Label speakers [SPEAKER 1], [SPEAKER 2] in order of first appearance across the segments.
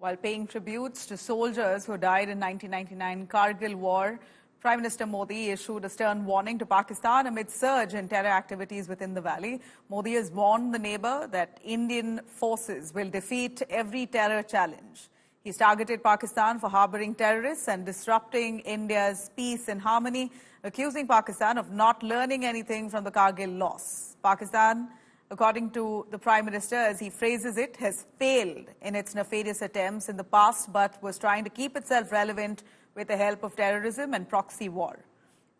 [SPEAKER 1] While paying tributes to soldiers who died in 1999 Kargil war, Prime Minister Modi issued a stern warning to Pakistan amid surge in terror activities within the valley. Modi has warned the neighbor that Indian forces will defeat every terror challenge. He's targeted Pakistan for harboring terrorists and disrupting India's peace and harmony, accusing Pakistan of not learning anything from the Kargil loss. Pakistan, according to the Prime Minister, as he phrases it, has failed in its nefarious attempts in the past but was trying to keep itself relevant with the help of terrorism and proxy war.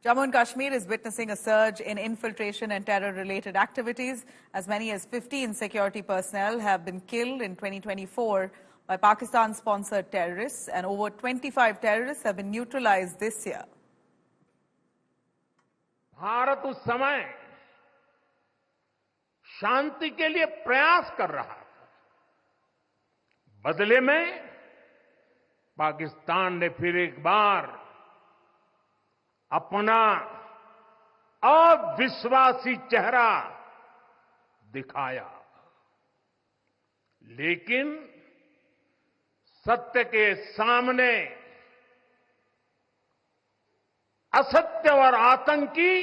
[SPEAKER 1] Jammu and Kashmir is witnessing a surge in infiltration and terror-related activities. As many as 15 security personnel have been killed in 2024 by Pakistan-sponsored terrorists, and over 25 terrorists have been neutralized this year.
[SPEAKER 2] Bharat उस समय शांति के लिए प्रयास कर रहा था। बदले में पाकिस्तान ने फिर एक बार अपना अविश्वासी चेहरा दिखाया। लेकिन सत्य के सामने असत्य और आतंकी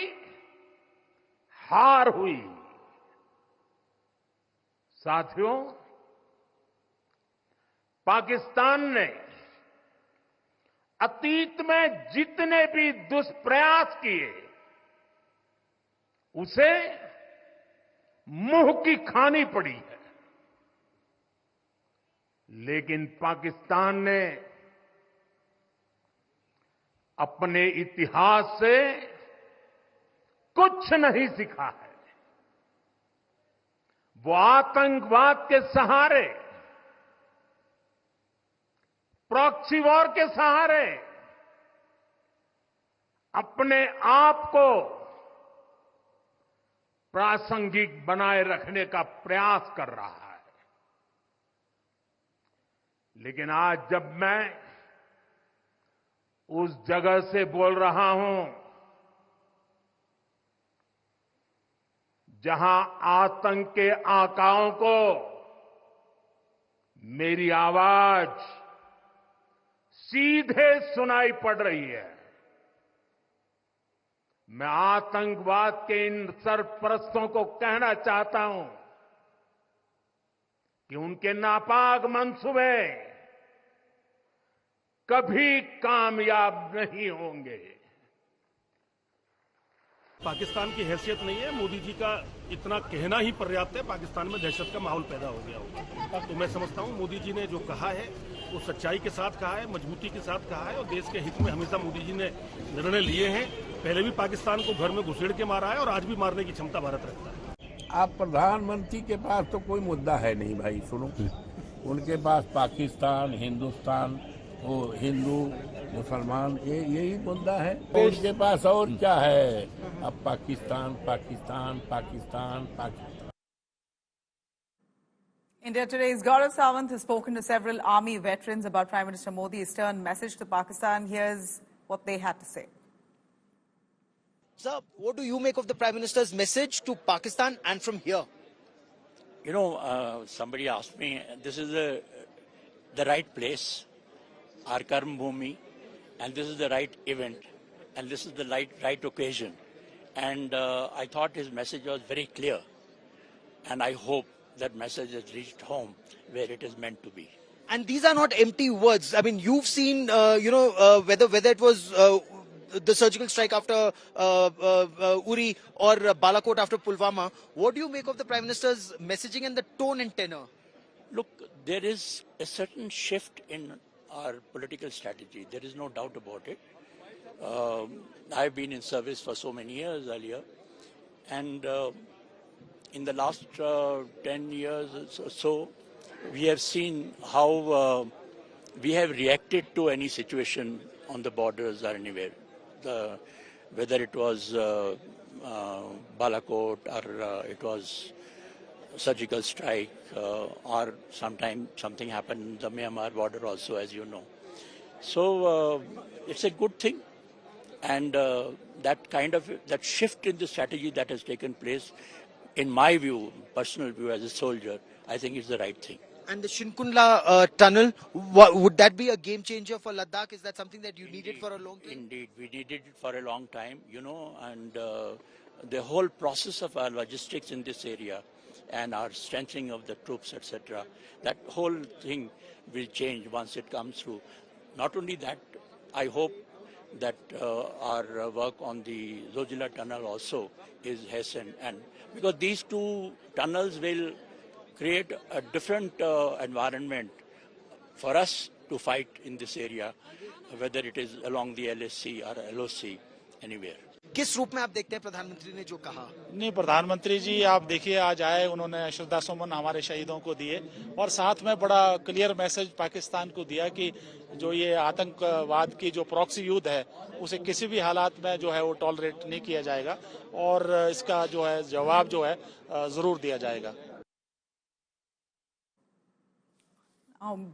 [SPEAKER 2] हार हुई। साथियों, पाकिस्तान ने अतीत में जितने भी दुष्प्रयास किए, उसे मुंह की खानी पड़ी है। लेकिन पाकिस्तान ने अपने इतिहास से कुछ नहीं सीखा है। वो आतंकवाद के सहारे, प्रॉक्सी वॉर के सहारे अपने आप को प्रासंगिक बनाए रखने का प्रयास कर रहा है। लेकिन आज जब मैं उस जगह से बोल रहा हूं जहां आतंक के आकाओं को मेरी आवाज सीधे सुनाई पड़ रही है, मैं आतंकवाद के इन सरपरस्तों को कहना चाहता हूं कि उनके नापाक मंसूबे कभी कामयाब नहीं होंगे।
[SPEAKER 3] पाकिस्तान की हैसियत नहीं है, मोदी जी का इतना कहना ही पर्याप्त है। पाकिस्तान में दहशत का माहौल पैदा हो गया होगा। तो मैं समझता हूं मोदी जी ने जो कहा है वो सच्चाई के साथ कहा है, मजबूती के साथ कहा है और देश के हित में हमेशा मोदी जी ने निर्णय लिए हैं। पहले भी पाकिस्तान को घर में घुसेड़ के मारा है और आज भी मारने की क्षमता भारत रखता है।
[SPEAKER 4] आप प्रधानमंत्री के पास तो कोई मुद्दा है नहीं भाई, सुनो। उनके पास पाकिस्तान, हिंदुस्तान, वो हिंदू मुसलमान, यही मुद्दा है। उनके पास और क्या है? अब Pakistan Pakistan Pakistan Pakistan.
[SPEAKER 1] India Today's Gaurav Sawant has spoken to several army veterans about Prime Minister Modi's stern message to Pakistan. Here's what they had to say.
[SPEAKER 5] Sir, what do you make of the Prime Minister's message to Pakistan and from here?
[SPEAKER 6] You know, somebody asked me, this is the right place, our Karm Bhumi, and this is the right event, and this is the right occasion. And I thought his message was very clear, and I hope that message has reached home where it is meant to be.
[SPEAKER 5] And these are not empty words. I mean, you've seen, whether it was the surgical strike after Uri or Balakot after Pulwama. What do you make of the Prime Minister's messaging and the tone and tenor?
[SPEAKER 6] Look, there is a certain shift in our political strategy. There is no doubt about it. I've been in service for so many years earlier, and in the last 10 years or so, we have seen how we have reacted to any situation on the borders or anywhere. Whether it was Balakot or it was surgical strike or sometime something happened in the Myanmar border also, as you know. So it's a good thing, and that shift in the strategy that has taken place, in my view, personal view as a soldier, I think is the right thing.
[SPEAKER 5] And the Shinkunla tunnel, would that be a game changer for Ladakh? Is that something that you needed for a long time?
[SPEAKER 6] Indeed, we needed it for a long time, you know, and the whole process of our logistics in this area and our strengthening of the troops, etc., that whole thing will change once it comes through. Not only that, I hope that our work on the Zojila tunnel also is hastened, and because these two tunnels will create a different environment for us to fight in this area, whether it is along the LSC or LOC, anywhere.
[SPEAKER 5] किस रूप में आप देखते हैं प्रधानमंत्री ने जो कहा?
[SPEAKER 7] नहीं, प्रधानमंत्री जी आप देखिए आज आए, उन्होंने श्रद्धा सुमन हमारे शहीदों को दिए और साथ में बड़ा क्लियर मैसेज पाकिस्तान को दिया कि जो ये आतंकवाद की जो प्रॉक्सी युद्ध है उसे किसी भी हालात में जो है वो टॉलरेट नहीं किया जाएगा और इसका जो है जवाब जो है जरूर दिया जाएगा।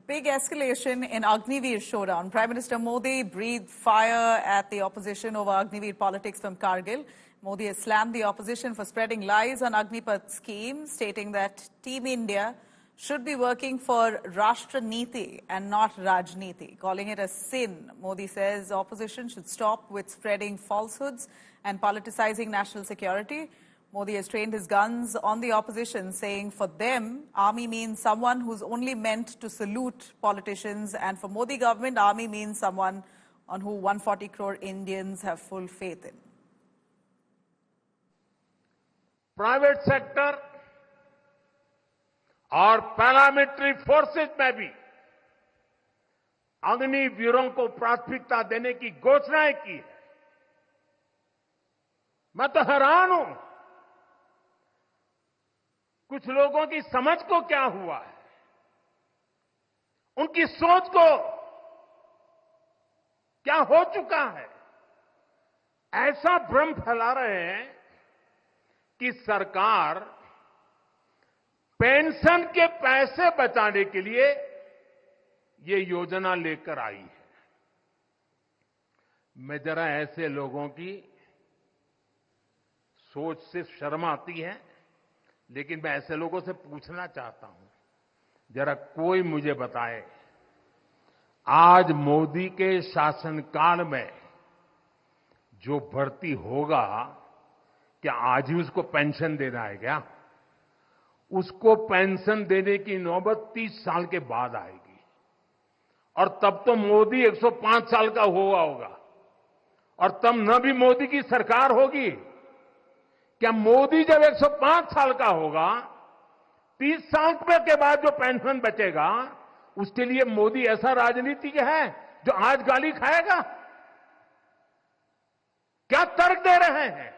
[SPEAKER 1] Big escalation in Agniveer showdown. Prime Minister Modi breathed fire at the opposition over Agniveer politics from Kargil. Modi has slammed the opposition for spreading lies on Agnipath scheme, stating that Team India should be working for Rashtra Niti and not Rajniti, calling it a sin. Modi says opposition should stop with spreading falsehoods and politicizing national security. Modi has trained his guns on the opposition, saying for them, army means someone who's only meant to salute politicians, and for Modi government, army means someone on who 140 crore Indians have full faith in.
[SPEAKER 2] Private sector और paramilitary forces में भी अग्निवीरों को प्राथमिकता देने की घोषणाएं की है। मैं तो हैरान हूं, कुछ लोगों की समझ को क्या हुआ है, उनकी सोच को क्या हो चुका है। ऐसा भ्रम फैला रहे हैं कि सरकार पेंशन के पैसे बचाने के लिए ये योजना लेकर आई है। मैं जरा ऐसे लोगों की सोच से शर्म आती है, लेकिन मैं ऐसे लोगों से पूछना चाहता हूं, जरा कोई मुझे बताए, आज मोदी के शासनकाल में जो भर्ती होगा, क्या आज ही उसको पेंशन देना है क्या? उसको पेंशन देने की नौबत 30 साल के बाद आएगी, और तब तो मोदी 105 साल का हुआ होगा, और तब न भी मोदी की सरकार होगी। क्या मोदी जब 105 साल का होगा, 30 साल के बाद जो पेंशन बचेगा, उसके लिए मोदी ऐसा राजनीतिक है जो आज गाली खाएगा? क्या तर्क दे रहे हैं?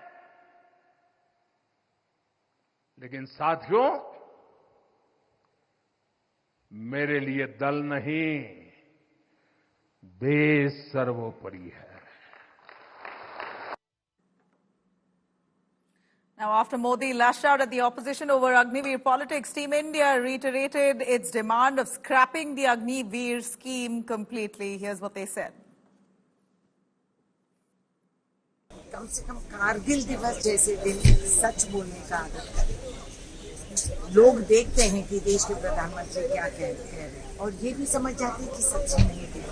[SPEAKER 2] लेकिन साथियों, मेरे लिए दल नहीं, देश सर्वोपरि है।
[SPEAKER 1] Now, after Modi lashed out at the opposition over Agniveer politics, Team India reiterated its demand of scrapping the Agniveer scheme completely. Here's what they said.
[SPEAKER 8] कम से कम कारगिल दिवस जैसे दिन सच बोलने का आदत करें। लोग देखते हैं कि देश के प्रधानमंत्री क्या कह रहे हैं और ये भी समझ जाते हैं कि सच नहीं है।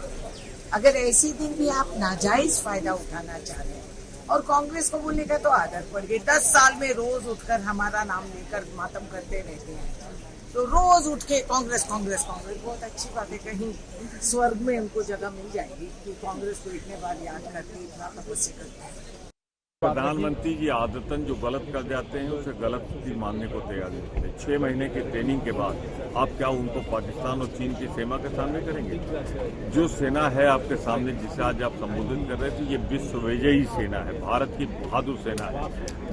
[SPEAKER 8] अगर ऐसे दिन भी आप नाजायज फायदा उठाना चाह रहे हैं, और कांग्रेस को बोलने का तो आदत पड़ गई, 10 साल में रोज उठकर हमारा नाम लेकर मातम करते रहते हैं, तो रोज उठ के कांग्रेस कांग्रेस कांग्रेस। बहुत अच्छी बात है, कहीं स्वर्ग में उनको जगह मिल जाएगी कि कांग्रेस को इतने बार याद करते, इतना तपस्या करते हैं।
[SPEAKER 9] प्रधानमंत्री जी आदतन जो गलत कर जाते हैं उसे गलत ही मानने को तैयार नहीं होते। 6 महीने की ट्रेनिंग के बाद आप क्या उनको पाकिस्तान और चीन की सेना के सामने करेंगे? जो सेना है आपके सामने, जिसे आज आप संबोधित कर रहे थे, ये विश्व विजयी सेना है, भारत की बहादुर सेना है।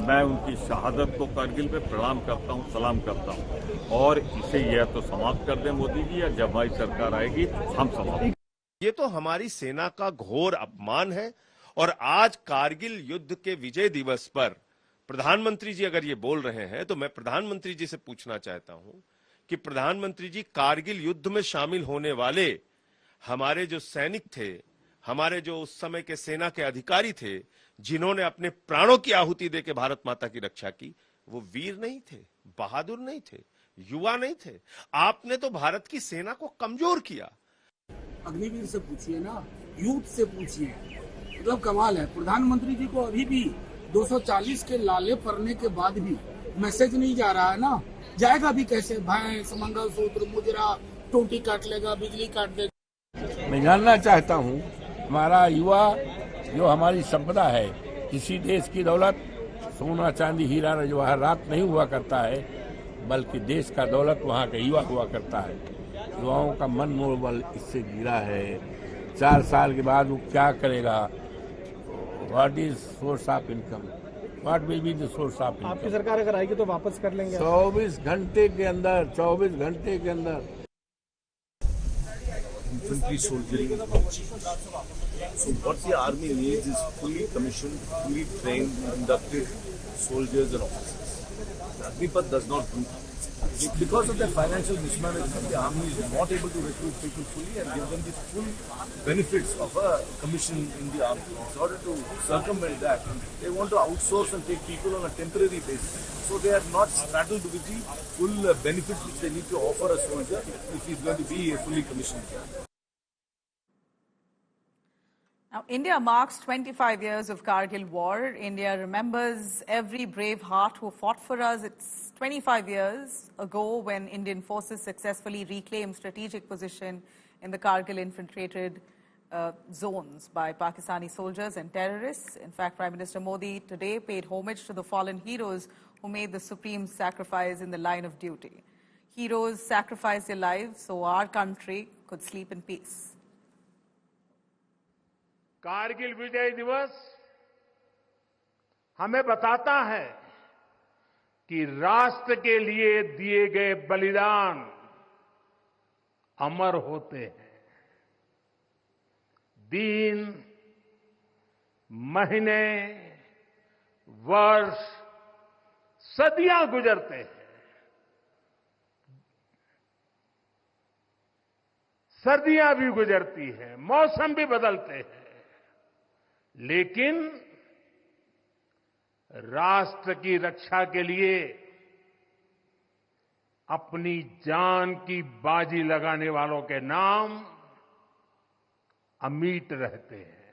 [SPEAKER 9] मैं उनकी शहादत को कारगिल पे प्रणाम करता हूँ, सलाम करता हूँ, और इसे यह तो समाप्त कर दें मोदी जी, या जब हमारी सरकार आएगी हम समाप्त।
[SPEAKER 10] ये तो हमारी सेना का घोर अपमान है। और आज कारगिल युद्ध के विजय दिवस पर प्रधानमंत्री जी अगर ये बोल रहे हैं, तो मैं प्रधानमंत्री जी से पूछना चाहता हूं कि प्रधानमंत्री जी, कारगिल युद्ध में शामिल होने वाले हमारे जो सैनिक थे, हमारे जो उस समय के सेना के अधिकारी थे, जिन्होंने अपने प्राणों की आहुति देकर भारत माता की रक्षा की, वो वीर नहीं थे, बहादुर नहीं थे, युवा नहीं थे। आपने तो भारत की सेना को कमजोर किया।
[SPEAKER 11] अग्निवीर से पूछिए ना, यूथ से पूछिए, मतलब कमाल है। प्रधानमंत्री जी को अभी भी 240 के लाले पड़ने के बाद भी मैसेज नहीं जा रहा है ना, जाएगा भी कैसे? भैंस, मंगलसूत्र, मुजरा, टोटी काट लेगा, बिजली काट देगा।
[SPEAKER 4] मैं जानना चाहता हूँ, हमारा युवा जो हमारी संपदा है, किसी देश की दौलत सोना चांदी हीरा जवाहरात नहीं हुआ करता है, बल्कि देश का दौलत वहाँ का युवा हुआ करता है। युवाओं का मन मनोबल इससे गिरा है। 4 साल के बाद वो क्या करेगा? What is source of income? What will be the source of income?
[SPEAKER 12] आपकी सरकार अगर आएगी तो वापस कर लेंगे?
[SPEAKER 4] 24 घंटे के अंदर, 24 घंटे के अंदर।
[SPEAKER 13] Infantry soldiering is not cheap. So what the army needs is fully commissioned, fully trained, inducted soldiers and officers. Agnipath does not do that. Because of their financial mismanagement, the army is not able to recruit people fully and give them the full benefits of a commission in the army. In order to circumvent that, they want to outsource and take people on a temporary basis. So they are not straddled with the full benefits which they need to offer a soldier if he is going to be a fully commissioned.
[SPEAKER 1] Now, India marks 25 years of Kargil War. India remembers every brave heart who fought for us. It's 25 years ago when Indian forces successfully reclaimed strategic position in the Kargil infiltrated zones by Pakistani soldiers and terrorists. In fact, Prime Minister Modi today paid homage to the fallen heroes who made the supreme sacrifice in the line of duty. Heroes sacrificed their lives so our country could sleep in peace.
[SPEAKER 2] Kargil विजय दिवस हमें बताता है कि राष्ट्र के लिए दिए गए बलिदान अमर होते हैं। दिन, महीने, वर्ष, सदियां गुजरते हैं, सर्दियां भी गुजरती हैं, मौसम भी बदलते हैं, लेकिन राष्ट्र की रक्षा के लिए अपनी जान की बाजी लगाने वालों के नाम अमिट रहते हैं।